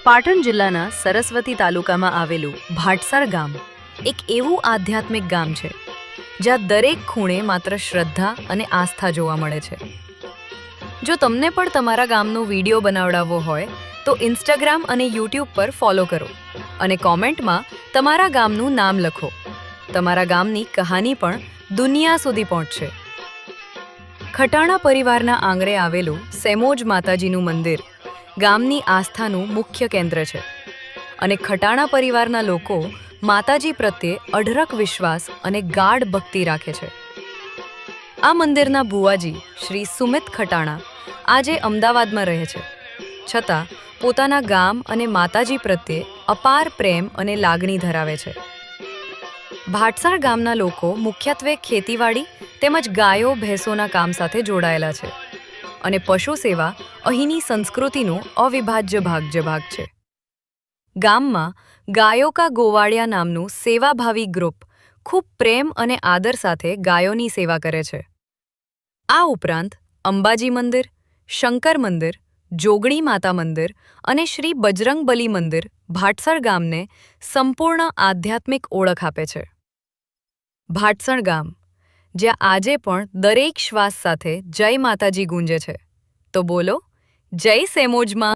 પાટણ જિલ્લાના સરસ્વતી તાલુકામાં આવેલું ભાટસર ગામ એક એવું આધ્યાત્મિક ગામ છે જ્યાં દરેક ખૂણે માત્ર શ્રદ્ધા અને આસ્થા જોવા મળે છે. જો તમને પણ તમારા ગામનો વિડીયો બનાવડાવવો હોય તો ઇન્સ્ટાગ્રામ અને યુટ્યુબ પર ફોલો કરો અને કોમેન્ટમાં તમારા ગામનું નામ લખો. તમારા ગામની કહાની પણ દુનિયા સુધી પહોંચશે. ખટાણા પરિવારના આંગણે આવેલું સેમોજ માતાજીનું મંદિર ગામની આસ્થાનું મુખ્ય કેન્દ્ર છે અને ખટાણા પરિવારના લોકો માતાજી પ્રત્યે અઢળક વિશ્વાસ અને ગાઢ ભક્તિ રાખે છે. આ મંદિરના ભુવાજી શ્રી સુમિત ખટાણા આજે અમદાવાદમાં રહે છે, છતાં પોતાના ગામ અને માતાજી પ્રત્યે અપાર પ્રેમ અને લાગણી ધરાવે છે. ભાટસર ગામના લોકો મુખ્યત્વે ખેતીવાડી તેમજ ગાયો ભેંસોના કામ સાથે જોડાયેલા છે અને પશુ સેવા અહીંની સંસ્કૃતિનો અવિભાજ્ય ભાગ છે. ગામમાં ગાયો કા ગોવાળિયા નામનું સેવાભાવી ગ્રુપ ખૂબ પ્રેમ અને આદર સાથે ગાયોની સેવા કરે છે. આ ઉપરાંત અંબાજી મંદિર, શંકર મંદિર, જોગણી માતા મંદિર અને શ્રી બજરંગબલી મંદિર ભાટસર ગામને સંપૂર્ણ આધ્યાત્મિક ઓળખ આપે છે. ભાટસર ગામ જ્યાં આજે પણ દરેક શ્વાસ સાથે જય માતાજી ગુંજે છે. તો બોલો, જય સેમોજમાં.